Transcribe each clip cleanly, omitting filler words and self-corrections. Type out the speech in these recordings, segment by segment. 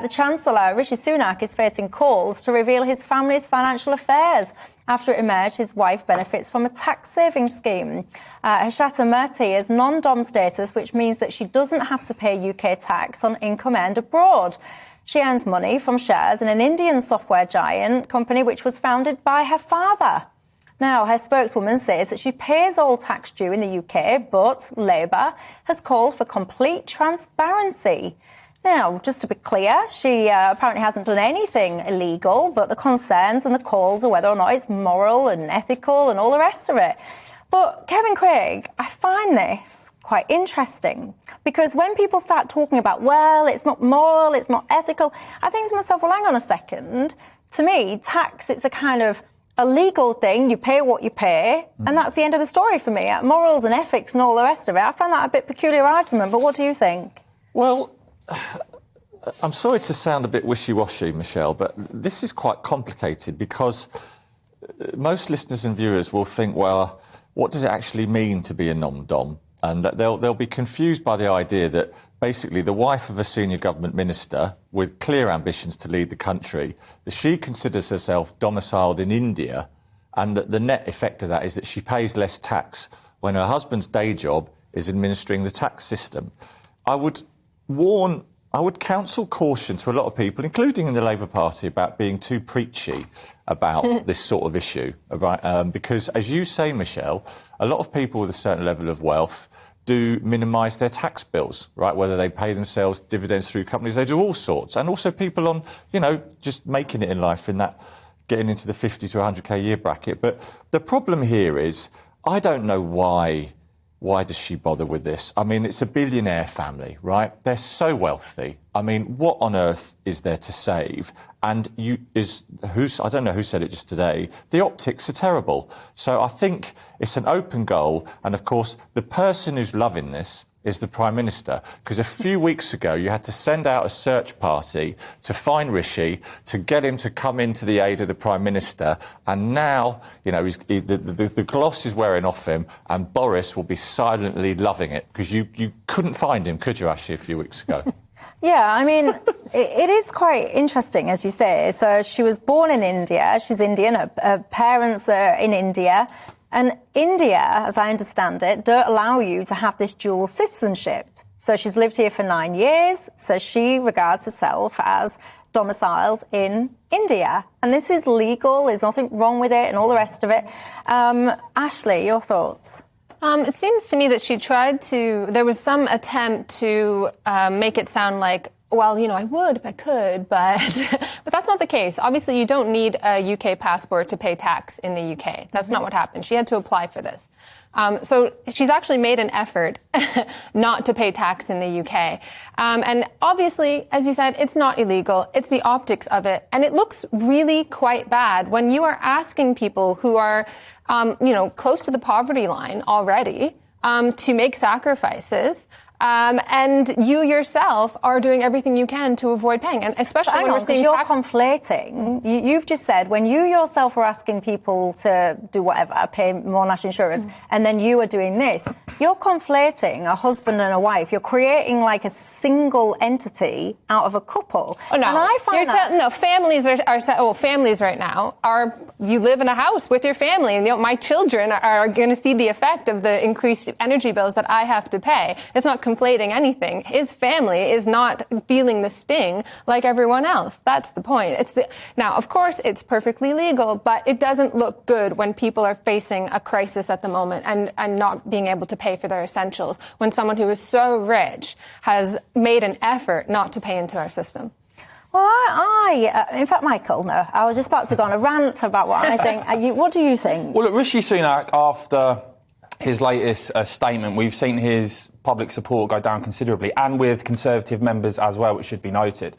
The Chancellor, Rishi Sunak, is facing calls to reveal his family's financial affairs after it emerged his wife benefits from a tax saving scheme. Hashata Murthy has non-dom status, which means that she doesn't have to pay UK tax on income earned abroad. She earns money from shares in an Indian software giant company which was founded by her father. Now, her spokeswoman says that she pays all tax due in the UK, but Labour has called for complete transparency. Now, just to be clear, she apparently hasn't done anything illegal, but the concerns and the calls are whether or not it's moral and ethical and all the rest of it. But, Kevin Craig, I find this quite interesting because when people start talking about, well, it's not moral, it's not ethical, I think to myself, well, hang on a second. To me, tax, it's a kind of a legal thing. You pay what you pay, and that's the end of the story for me. Morals and ethics and all the rest of it. I find that a bit peculiar argument, but what do you think? Well, I'm sorry to sound a bit wishy-washy, Michelle, but this is quite complicated because most listeners and viewers will think, well, what does it actually mean to be a non-dom? And they'll be confused by the idea that basically the wife of a senior government minister with clear ambitions to lead the country, that she considers herself domiciled in India, and that the net effect of that is that she pays less tax when her husband's day job is administering the tax system. I would counsel caution to a lot of people, including in the Labour Party, about being too preachy about this sort of issue. Because, as you say, Michelle, a lot of people with a certain level of wealth do minimise their tax bills, right? Whether they pay themselves dividends through companies, they do all sorts. And also people on, just making it in life in that, getting into the 50 to 100k a year bracket. But the problem here is, I don't know why does she bother with this? I mean, it's a billionaire family, right? They're so wealthy. I mean, what on earth is there to save? And I don't know who said it just today, the optics are terrible. So I think it's an open goal. And of course, the person who's loving this is the Prime Minister. Because a few weeks ago, you had to send out a search party to find Rishi, to get him to come into the aid of the Prime Minister. And now, the gloss is wearing off him, and Boris will be silently loving it. Because you couldn't find him, could you, Ashley, a few weeks ago? Yeah, I mean, it is quite interesting, as you say. So she was born in India. She's Indian. Her parents are in India. And India, as I understand it, don't allow you to have this dual citizenship. So she's lived here for 9 years. So she regards herself as domiciled in India. And this is legal. There's nothing wrong with it and all the rest of it. Ashley, your thoughts? It seems to me that there was some attempt to make it sound like, well, I would if I could, but that's not the case. Obviously, you don't need a UK passport to pay tax in the UK. That's not what happened. She had to apply for this. So she's actually made an effort not to pay tax in the UK. And obviously, as you said, it's not illegal. It's the optics of it. And it looks really quite bad when you are asking people who are, close to the poverty line already to make sacrifices. And you yourself are doing everything you can to avoid paying, and especially when we're seeing you're conflating. You've just said when you yourself are asking people to do whatever, pay more national insurance, and then you are doing this. You're conflating a husband and a wife. You're creating like a single entity out of a couple. Oh, no. And I find families right now are, you live in a house with your family, and my children are going to see the effect of the increased energy bills that I have to pay. It's not conflating anything. His family is not feeling the sting like everyone else. That's the point. Now, of course, it's perfectly legal, but it doesn't look good when people are facing a crisis at the moment and not being able to pay for their essentials, when someone who is so rich has made an effort not to pay into our system. Well, in fact, Michael, no, I was just about to go on a rant about what I think. What do you think? Well, look, Rishi Sunak, after his latest statement, we've seen his public support go down considerably, and with Conservative members as well, which should be noted.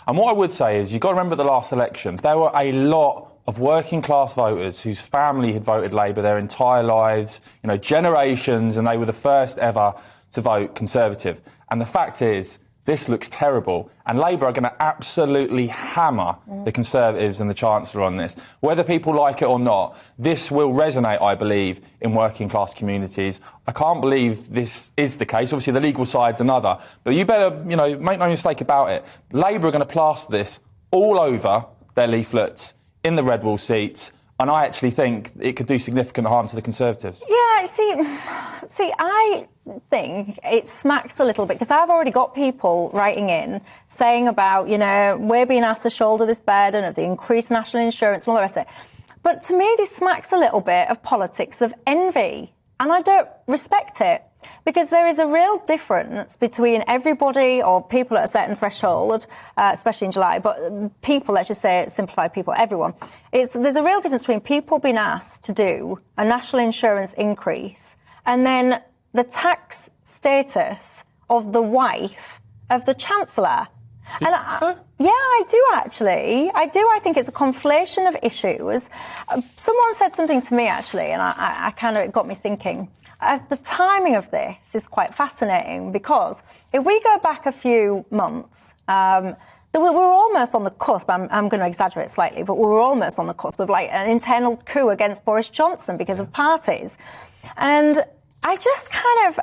And what I would say is, you've got to remember the last election, there were a lot of working class voters whose family had voted Labour their entire lives, generations, and they were the first ever to vote Conservative. And the fact is, this looks terrible. And Labour are going to absolutely hammer the Conservatives and the Chancellor on this. Whether people like it or not, this will resonate, I believe, in working class communities. I can't believe this is the case. Obviously, the legal side's another. But you better, make no mistake about it. Labour are going to plaster this all over their leaflets, in the red wall seats. And I actually think it could do significant harm to the Conservatives. Yeah, see, I think it smacks a little bit, because I've already got people writing in saying about, we're being asked to shoulder this burden of the increased national insurance and all the rest of it. But to me, this smacks a little bit of politics of envy, and I don't respect it. Because there is a real difference between everybody, or people at a certain threshold, especially in July, but people, let's just say, simplified people, everyone. There's a real difference between people being asked to do a national insurance increase and then the tax status of the wife of the Chancellor. Do you think so? Yeah, I do, actually. I do. I think it's a conflation of issues. Someone said something to me, actually, and I kind of, it got me thinking. The timing of this is quite fascinating, because if we go back a few months, we were almost on the cusp, I'm going to exaggerate slightly, but we were almost on the cusp of like an internal coup against Boris Johnson because of parties. And I just kind of,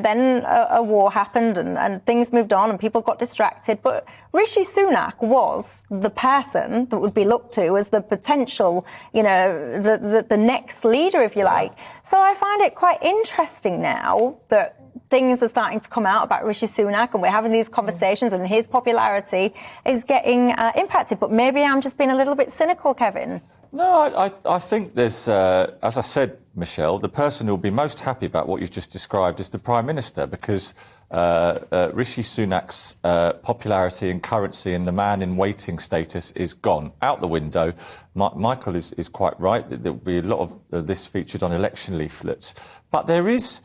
then a war happened and things moved on and people got distracted. But Rishi Sunak was the person that would be looked to as the potential, the next leader, if you like. So I find it quite interesting now that things are starting to come out about Rishi Sunak and we're having these conversations and his popularity is getting impacted. But maybe I'm just being a little bit cynical, Kevin. No, I think there's, as I said, Michelle, the person who will be most happy about what you've just described is the Prime Minister, because Rishi Sunak's popularity and currency and the man-in-waiting status is gone, out the window. Michael is quite right. There will be a lot of this featured on election leaflets. But there is...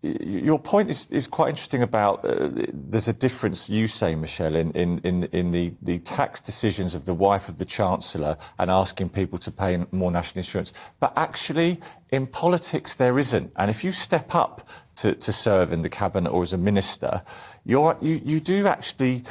Your point is quite interesting about there's a difference, you say, Michelle, in the tax decisions of the wife of the Chancellor and asking people to pay more national insurance. But actually, in politics, there isn't. And if you step up to serve in the cabinet or as a minister, you do actually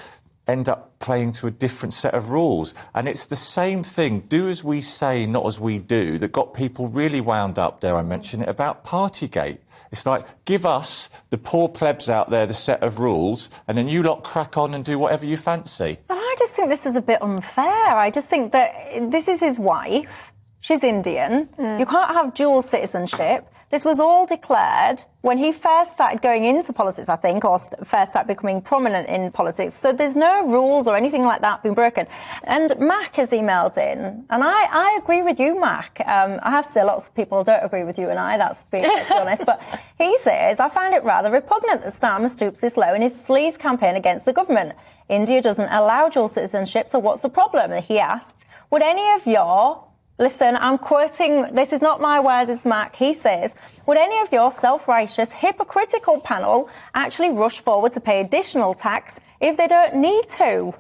end up playing to a different set of rules. And it's the same thing, do as we say, not as we do, that got people really wound up, dare I mention it, about Partygate. It's like, give us, the poor plebs out there, the set of rules, and then you lot crack on and do whatever you fancy. But I just think this is a bit unfair. I just think that this is his wife. She's Indian. You can't have dual citizenship. This was all declared when he first started going into politics, I think, or first started becoming prominent in politics. So there's no rules or anything like that being broken. And Mac has emailed in, and I agree with you, Mac. I have to say lots of people don't agree with you and I, that's being honest. But he says, I find it rather repugnant that Starmer stoops this low in his sleaze campaign against the government. India doesn't allow dual citizenship, so what's the problem? And he asks, would any of your... Listen, I'm quoting, this is not my words, it's Mac. He says, would any of your self-righteous, hypocritical panel actually rush forward to pay additional tax if they don't need to?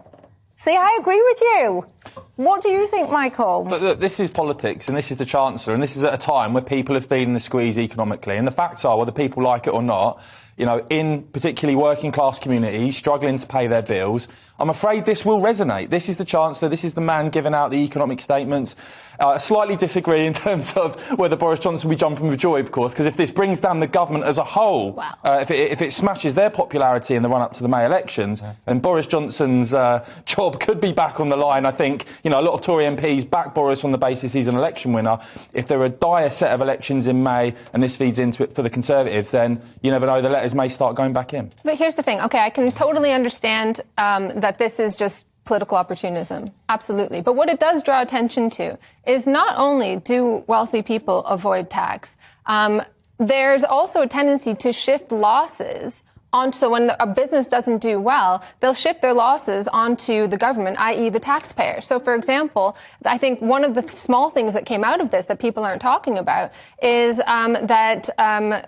See, I agree with you. What do you think, Michael? But look, this is politics, and this is the Chancellor, and this is at a time where people are feeling the squeeze economically. And the facts are, whether people like it or not, in particularly working class communities struggling to pay their bills, I'm afraid this will resonate. This is the Chancellor, this is the man giving out the economic statements. Slightly disagree in terms of whether Boris Johnson will be jumping with joy, of course, because if this brings down the government as a whole, if it smashes their popularity in the run-up to the May elections, then Boris Johnson's job could be back on the line. I think, a lot of Tory MPs back Boris on the basis he's an election winner. If there are a dire set of elections in May and this feeds into it for the Conservatives, then you never know, the letters may start going back in. But here's the thing. OK, I can totally understand that this is just political opportunism. Absolutely. But what it does draw attention to is not only do wealthy people avoid tax, there's also a tendency to shift losses onto, so when a business doesn't do well, they'll shift their losses onto the government, i.e. the taxpayer. So, for example, I think one of the small things that came out of this that people aren't talking about is that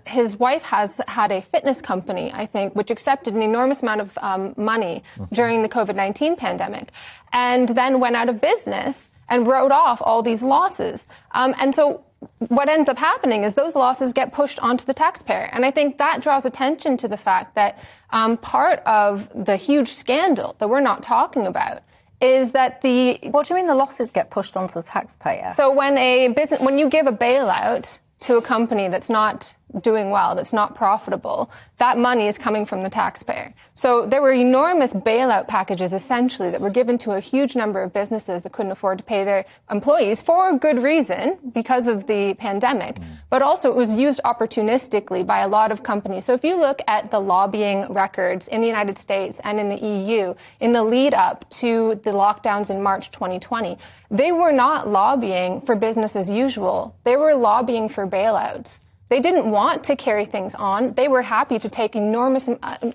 his wife has had a fitness company, I think, which accepted an enormous amount of money during the COVID-19 pandemic and then went out of business and wrote off all these losses. And so what ends up happening is those losses get pushed onto the taxpayer. And I think that draws attention to the fact that part of the huge scandal that we're not talking about is that What do you mean the losses get pushed onto the taxpayer? So when you give a bailout to a company that's not doing well, that's not profitable, that money is coming from the taxpayer. So there were enormous bailout packages, essentially, that were given to a huge number of businesses that couldn't afford to pay their employees for good reason, because of the pandemic. But also it was used opportunistically by a lot of companies. So if you look at the lobbying records in the United States and in the EU, in the lead up to the lockdowns in March 2020, they were not lobbying for business as usual. They were lobbying for bailouts. They didn't want to carry things on. They were happy to take enormous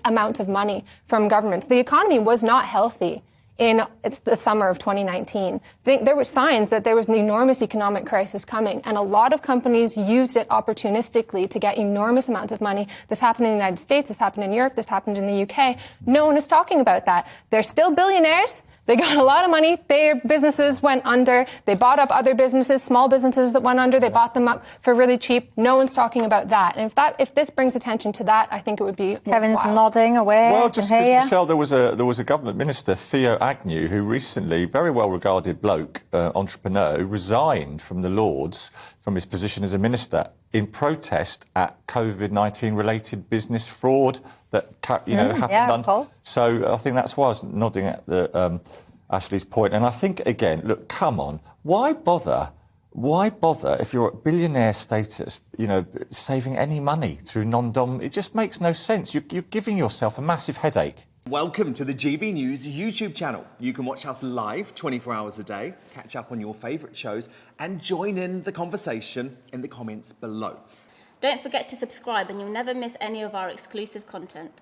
amounts of money from governments. The economy was not healthy it's the summer of 2019. There were signs that there was an enormous economic crisis coming, and a lot of companies used it opportunistically to get enormous amounts of money. This happened in the United States, this happened in Europe, this happened in the UK. No one is talking about that. They're still billionaires. They got a lot of money. Their businesses went under. They bought up other businesses, small businesses that went under. They bought them up for really cheap. No one's talking about that. And if this brings attention to that, I think it would be Kevin's worthwhile. nodding away. Well, just because, Michelle, there was a government minister, Theo Agnew, who recently, very well-regarded bloke, entrepreneur, who resigned from the Lords from his position as a minister in protest at COVID-19 related business fraud that happened. So I think that's why I was nodding at Ashley's point. And I think, again, look, come on, why bother if you're at billionaire status, saving any money through non-dom? It just makes no sense. You're giving yourself a massive headache. Welcome to the GB News YouTube channel. You can watch us live 24 hours a day, catch up on your favourite shows and join in the conversation in the comments below. Don't forget to subscribe and you'll never miss any of our exclusive content.